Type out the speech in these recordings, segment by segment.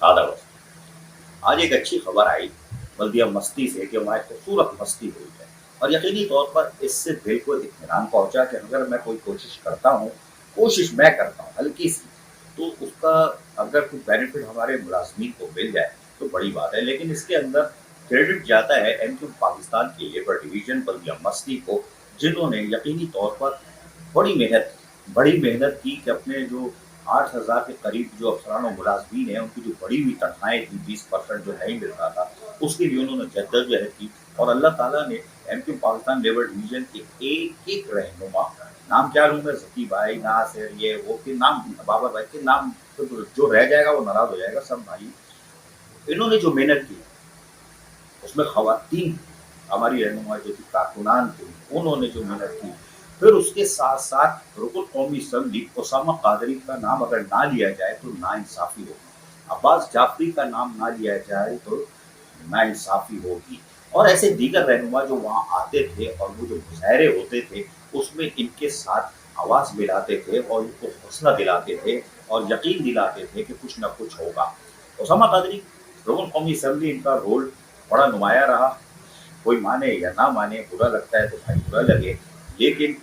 आदर। आज एक अच्छी खबर आई बल्दिया मस्ती से कि वहाँ एक खूबसूरत मस्ती हुई है और यकीनी तौर पर इससे दिल को इत्मीनान पहुंचा कि अगर मैं कोई कोशिश करता हूँ, कोशिश मैं करता हूँ हल्की सी, तो उसका अगर कुछ बेनिफिट हमारे मुलाजमीन को मिल जाए तो बड़ी बात है। लेकिन इसके अंदर क्रेडिट जाता है एमक्यू पाकिस्तान के लेबर डिवीजन बल्दिया मस्ती को, जिन्होंने यकीनी तौर पर बड़ी मेहनत की कि अपने जो 8,000 के करीब जो अफसरान और मुलाजमीन हैं, उनकी जो बढ़ी हुई तनख्वाहें थी 20% जो नहीं मिल रहा था, उसके लिए उन्होंने जद्दोजहद की। और अल्लाह ताला ने एमक्यू पाकिस्तान लेबर डिवीजन के एक एक रहनुमा, नाम क्या लूँ मैं, जकी भाई, नासिर, ये वो के नाम, बाबर भाई के नाम, तो जो रह जाएगा वो नाराज हो जाएगा। सब भाई इन्होंने जो मेहनत की उसमें खवातीन हमारी रहनुमा जो थी, कारकुनान थी, उन्होंने जो मेहनत की। फिर उसके साथ साथ रुकुन कौमी असम्बली उसामा कादरी का नाम अगर ना लिया जाए तो नाइंसाफ़ी होगी, अब्बास जाफरी का नाम ना लिया जाए तो नाइंसाफ़ी होगी। और ऐसे दीगर रहनुमा जो वहाँ आते थे और वो जो मुजाहरे होते थे, उसमें इनके साथ आवाज़ मिलाते थे और इनको हौसला दिलाते थे और यकीन दिलाते थे कि कुछ ना कुछ होगा। उसामा कादरी, रुकन कौमी असम्बली, इनका रोल बड़ा नुमाया रहा। कोई माने या ना माने, बुरा लगता है तो भाई बुरा लगे, लेकिन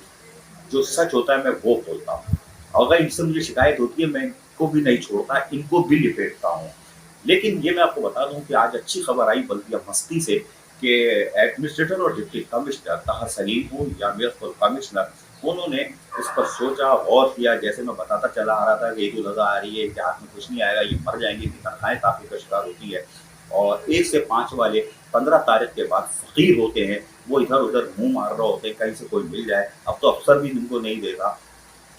जो सच होता है मैं वो बोलता हूँ। अगर इनसे मुझे शिकायत होती है मैं इनको भी नहीं छोड़ता, इनको भी लिपेटता हूँ। लेकिन ये मैं आपको बता दूं कि आज अच्छी खबर आई बल्दिया मस्ती से कि एडमिनिस्ट्रेटर और डिप्टी कमिश्नर ताहा सलीम हो या मेयर फुल कमिश्नर, उन्होंने इस पर सोचा, गौर किया। जैसे मैं बताता चला आ रहा था कि ईद उल अजहा आ रही है, इनके हाथ में कुछ नहीं आएगा, ये मर जाएंगे, इनकी तनख्वाहें काफ़ी का शिकार होती है। और 1 से 5 वाले 15 तारीख के बाद फ़कीर होते हैं, वो इधर उधर मुंह मार रहे होते हैं कहीं से कोई मिल जाए। अब तो अफसर भी उनको नहीं देगा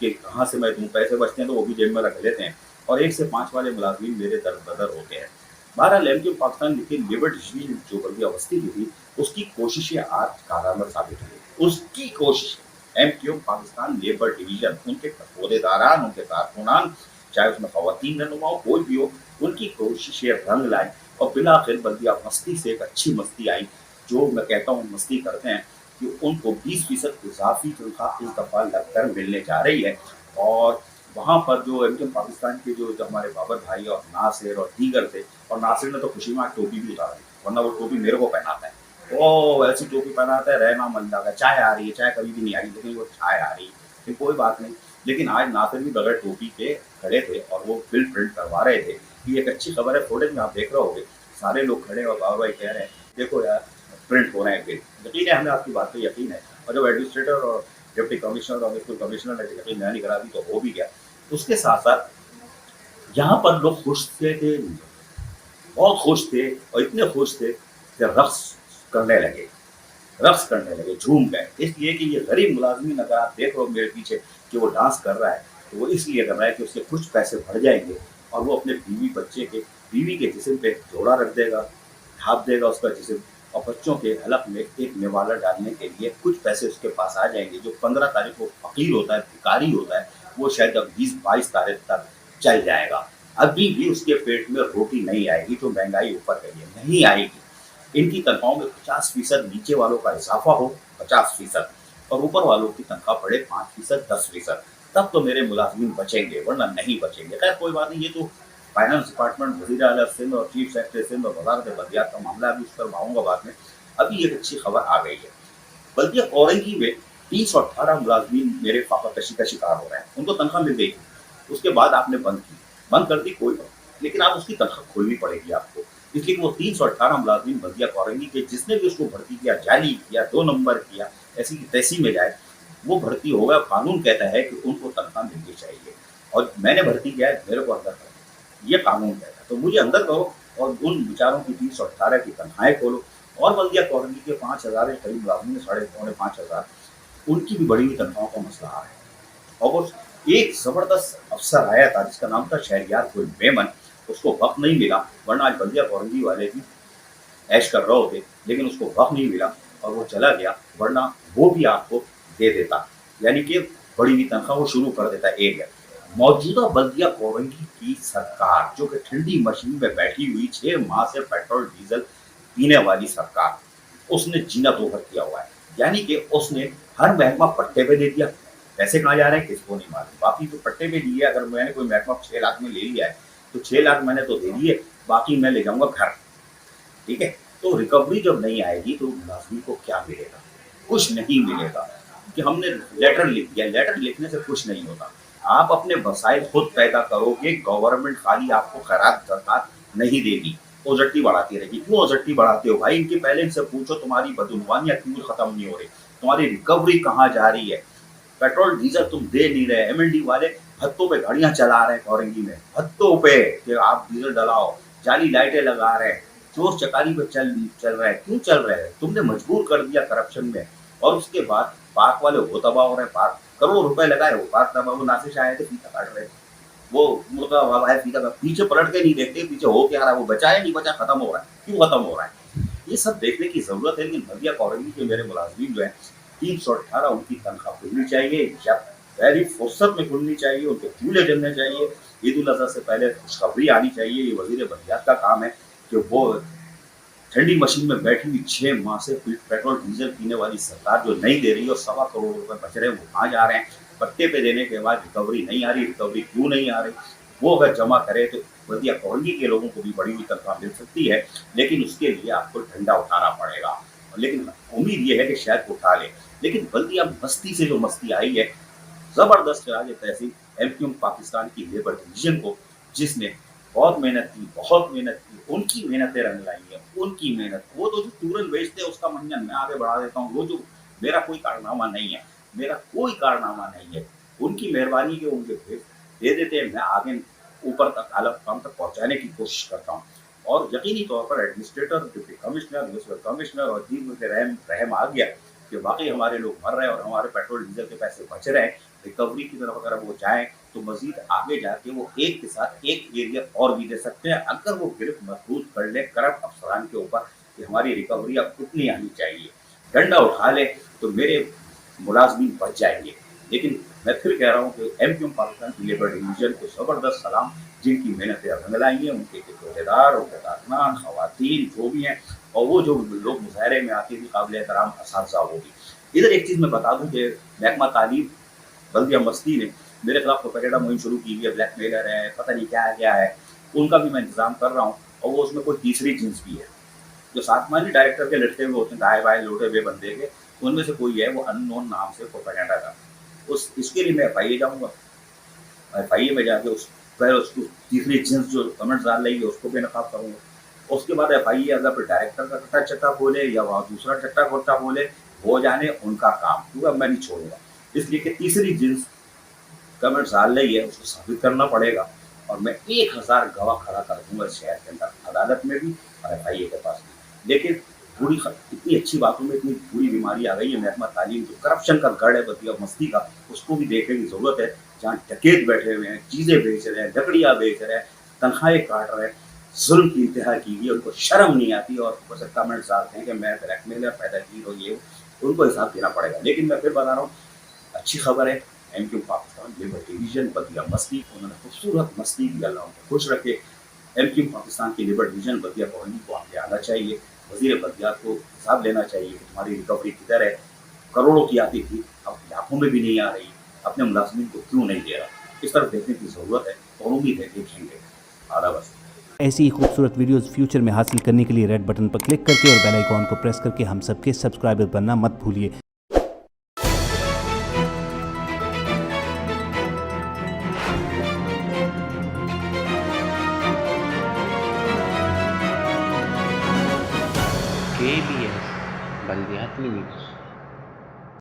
कि कहाँ से मैं दूँ, पैसे बचते हैं तो वो भी जेब में रख लेते हैं। और 1 से 5 वाले मुलाजमीन मेरे दर बदर होते हैं। बहरहाल एमक्यू पाकिस्तान लेकिन लेबर डिवीजन जो बल्दिया अवस्थी की थी, उसकी कोशिशें आज कारगर साबित हुई। उसकी कोशिश एमक्यू पाकिस्तान लेबर डिवीजन, उनके अहदेदारान, उनके कारकुनान, चाहे उसमें खवातीन रहनुमा हो, कोई भी हो, उनकी कोशिशें रंग लाई और बिलाखिर बल्दिया मस्ती से एक अच्छी मस्ती आई। जो मैं कहता हूँ मस्ती करते हैं कि उनको 20% इजाफी तनख्वाह इस दफ़ा लगकर मिलने जा रही है। और वहाँ पर जो एमक्यू पाकिस्तान के जो हमारे बाबर भाई और नासिर और दीगर थे, और नासिर ने तो खुशी में टोपी भी उतारी, वरना वो टोपी मेरे को पहनाता है। वो ऐसी टोपी पहनाता है, रहना मन लगा, चाय आ रही है, चाय कभी भी नहीं आई, लेकिन वो चाय आ रही है, फिर कोई बात नहीं। लेकिन आज नासिर भी बगैर टोपी के खड़े थे और वो बिल प्रिंट करवा रहे थे। ये एक अच्छी खबर है, फुटेज में आप देख रहे होगे, सारे लोग खड़े और बाबा भाई कह रहे हैं देखो यार प्रिंट हो रहे हैं बिल। यकीन है, हमें आपकी बात पे यकीन है। और जब एडमिनिस्ट्रेटर और डिप्टी कमिश्नर और स्कूल कमिश्नर ने यकीन नहीं करा दी तो हो भी गया। उसके साथ साथ यहाँ पर लोग खुश थे, बहुत खुश थे, और इतने खुश थे कि करने लगे रक्स करने लगे, झूम गए। इसलिए कि ये गरीब मुलाजमीन, अगर आप देख रहे हो मेरे पीछे कि वो डांस कर रहा है, तो वो इसलिए कर रहा है कि उसके कुछ पैसे बढ़ जाएंगे और वो अपने बीवी के जिस्म पे जोड़ा रख देगा, ढाप देगा उसका जिस्म, और बच्चों के हलक में एक निवाला डालने के लिए कुछ पैसे उसके पास आ जाएंगे। जो 15 तारीख को फकीर होता है, भिखारी होता है, वो शायद अब 20-22 तारीख तक चल जाएगा। अभी भी उसके पेट में रोटी नहीं आएगी, जो महंगाई ऊपर गई है नहीं आएगी। इनकी तनख्वाहों में 50% नीचे वालों का इजाफा हो, 50%, और ऊपर वालों की तनख्वाह बढ़े 5%, 10%, तब तो मेरे मुलाजमीन बचेंगे, वरना नहीं बचेंगे। खैर कोई बात नहीं, ये तो फाइनेंस डिपार्टमेंट, वजीर आला सिंध और चीफ सेक्रेटरी सिंध और वजारत बल्दियात का मामला, अभी उस पर आऊँगा बाद में। अभी एक अच्छी खबर आ गई है, बल्दिया औरंगी में 318 मुलाजमीन मेरे फाका कशी का शिकार हो रहे हैं। उनको तनख्वाह मिल गई थी, उसके बाद आपने बंद कर दी, कोई बात, लेकिन आप उसकी तनख्वाह खोलनी पड़ेगी आपको। इसलिए वो 318 मुलाजमीन बल्दिया औरंगी के, जिसने भी उसको भर्ती किया, जाली किया, 2 नंबर किया, ऐसी की तैसी में जाए, वो भर्ती होगा। कानून कहता है कि उनको तनख्वाह मिलनी चाहिए, और मैंने भर्ती किया है, मेरे को अंदर करो, ये कानून कहता है। तो मुझे अंदर करो और उन बेचारों की 318 की तनख्वाहें खोलो। और बल्दिया कॉलोनी के 5,000 के करीब मुलाजमीन, 4,500, उनकी भी बड़ी हुई तनख्वाहों का मसला आ रहा है। और वो एक ज़बरदस्त अफसर आया था जिसका नाम था शहरियार गुल मेमन, उसको वक्त नहीं मिला, वरना आज बल्दिया कॉलोनी वाले भी ऐश कर रहे होते, लेकिन उसको वक्त नहीं मिला और वो चला गया, वरना वो भी आपको दे देता, यानी कि बड़ी हुई तनख्वाह वो शुरू कर देता एरिया। मौजूदा बल्दिया औरंगी की सरकार, जो कि ठंडी मशीन में बैठी हुई 6 माह से पेट्रोल डीजल पीने वाली सरकार, उसने जीना दोहर किया हुआ है। यानी कि उसने हर महकमा पट्टे पे दे दिया, पैसे कहाँ जा रहे हैं किसको नहीं मालूम। बाकी जो पट्टे पे लिए, अगर मैंने कोई महकमा 6 लाख में ले लिया है तो 6 लाख मैंने तो दे दिए, बाकी मैं ले जाऊँगा घर, ठीक है? तो रिकवरी जब नहीं आएगी तो मुलाज़िम को क्या मिलेगा? कुछ नहीं मिलेगा, कि हमने लेटर लिख दिया, लेटर लिखने से कुछ नहीं होता। आप अपने वसाइल खुद पैदा करोगे, गवर्नमेंट खाली आपको खैरात ज़कात नहीं देगी, ओज़ट्टी बढ़ाती रहेगी। क्यों ओज़ट्टी बढ़ाते हो भाई? इनके पहले इनसे पूछो तुम्हारी बदعنवानियाँ क्यों ख़त्म नहीं हो रही? तुम्हारी रिकवरी कहाँ जा रही है? पेट्रोल डीजल तुम दे नहीं रहे, एमएलडी वाले भत्तों पे गाड़ियां चला रहे हैं फौरंगी में, भत्तों पे कि आप डीजल डलाओ, जाली लाइटें लगा रहे हैं, चोर चकारी पे चल रहे हैं। क्यों चल रहे हैं? तुमने मजबूर कर दिया करप्शन में। और उसके बाद पार्क वाले वो तबाह हो रहे हैं, पार्क करोड़ों रुपए लगाए, वो पार्क तबाह, वो नासिर आए थे फीता काट रहे थे, वो मुर्गा हवा है फीता का, पीछे पलट के नहीं देखते पीछे हो क्या रहा है, वो बचा है नहीं बचा, खत्म हो रहा है, क्यों खत्म हो रहा है? ये सब देखने की जरूरत है। लेकिन बल्दिया कॉलोनी के मेरे मुलाजिम जो है 318 उनकी तनख्वाह खुलनी चाहिए, या पहली फुर्सत में खुलनी चाहिए, उनके चूल्हे जलने चाहिए, ईद उल अजहा से पहले खुशखबरी आनी चाहिए। ये वजीर बल्दियात का काम है कि वो ठंडी मशीन में बैठी हुई 6 माह से पेट्रोल डीजल पीने वाली सरकार जो नहीं दे रही है और 1.25 करोड़ रुपए बच रहे हैं, वो कहाँ जा रहे हैं? पत्ते पे देने के बाद रिकवरी नहीं आ रही, रिकवरी क्यों नहीं आ रही? वो अगर जमा करे तो बल्दिया कॉलोनी के लोगों को भी बड़ी हुई तनख्वाह मिल सकती है, लेकिन उसके लिए आपको डंडा उठाना पड़ेगा। लेकिन उम्मीद ये है कि शायद उठा ले। लेकिन बल्दिया मस्ती से जो मस्ती आई है, जबरदस्त राज तहसील एमक्यूएम पाकिस्तान की लेबर डिवीजन को, जिसने बहुत मेहनत की, बहुत मेहनत की, उनकी मेहनतें रंग लाई है, उनकी मेहनत। वो तो जो चूरन बेचते हैं उसका मंजन मैं आगे बढ़ा देता हूँ, वो जो मेरा कोई कारनामा नहीं है, मेरा कोई कारनामा नहीं है, उनकी मेहरबानी के उनके भेज दे देते हैं, मैं आगे ऊपर तक आला काम तक पहुंचाने की कोशिश करता हूँ। और यकीनी तौर पर administrator, deputy commissioner, municipal commissioner और चीफ में रहम आ गया कि वाकई हमारे लोग मर रहे हैं और हमारे पेट्रोल डीजल के पैसे बच रहे हैं। रिकवरी की तरफ अगर वो जाएं तो मजीद आगे जाके वो एक के साथ एक एरिया और भी दे सकते हैं, अगर वो गिरफ्त महसूस कर ले करप्ट अफसरान के ऊपर कि हमारी रिकवरी अब कितनी आनी चाहिए, डंडा उठा ले तो मेरे मुलाजमीन बच जाएंगे। लेकिन मैं फिर कह रहा हूँ कि एमक्यूएम पाकिस्तान की लेबर डिवीजन को जबरदस्त सलाम, जिनकी मेहनतें रंग लाई हैं, उनके ठेकेदार, उनके कारकुनान, खवातीन जो भी हैं, और वो जो लोग मुजाहरे में आते भी काबिल एहतराम असातिज़ा होगी। इधर एक चीज़ मैं बता दूँ कि महकमा तालीम बल्दिया मस्ती ने मेरे खिलाफ प्रोपेगेंडा मुहिम शुरू की हुई है, ब्लैकमेलर है, पता नहीं क्या है, उनका भी मैं इंतजाम कर रहा हूँ। और वो उसमें कोई तीसरी जिन्स भी है, जो सातमानी डायरेक्टर के लटके हुए होते हैं, दाएं बाएं लौटे हुए बंदे के, उनमें से कोई है, वो अननोन नाम से प्रोपेगेंडा का। इसके लिए मैं एफआईए जाऊँगा, एफआईए में जाके पहले उसको तीसरी जिन्स जो कमेंट्स डाल रही है उसको भी नकाब करूँगा। उसके बाद एफआईए अगर फिर डायरेक्टर का कट्टा चट्टा बोले या वहाँ दूसरा चट्टा कोट्टा बोले, वो जाने उनका काम, क्योंकि मैं नहीं छोड़ूंगा। इसलिए कि तीसरी जिन्स कमेंट्स डाल रही है उसको साबित करना पड़ेगा, और मैं 1000 गवाह खड़ा कर दूंगा शहर के अंदर, अदालत में भी और एफआईए के पास भी। लेकिन बुरी इतनी अच्छी बातों में इतनी बुरी बीमारी आ गई है महकमा तालीम, जो करप्शन का गढ़ है बतिया मस्ती का, उसको भी देखने की जरूरत है। जहाँ डकैत बैठे हुए हैं, चीजें बेच रहे हैं, लकड़ियाँ बेच रहे हैं, तनख्वाहें काट रहे हैं, जुल्म की इंतहा की गई, उनको शर्म नहीं आती और बस कमेंट्स डालते हैं कि मैं ब्लैकमेलर पैदा की हो, ये उनको हिसाब देना पड़ेगा। लेकिन मैं फिर बता रहा हूँ, अच्छी खबर है, एमक्यूएम पाकिस्तान लेबर डिवीजन बल्दिया मस्ती, उन्होंने खूबसूरत मस्ती की, अल्लाह उनको खुश रखे। एमक्यूएम पाकिस्तान की लेबर डिवीजन बल्दिया कॉलोनी को आगे आना चाहिए, वजीर बल्दियात को हिसाब लेना चाहिए कि तुम्हारी रिकवरी किधर है, करोड़ों की आती थी अब लाखों में भी नहीं आ रही, अपने मुलाजमीन को क्यों नहीं दे रहा, इस तरफ देखने की ज़रूरत है और उम्मीद है देखेंगे। आदाब। ऐसी ही खूबसूरत वीडियोस फ्यूचर में हासिल करने के लिए रेड बटन पर क्लिक करके और बेल आइकॉन को प्रेस करके हम सबके सब्सक्राइबर बनना मत भूलिए। KBS बल्दियात न्यूज़।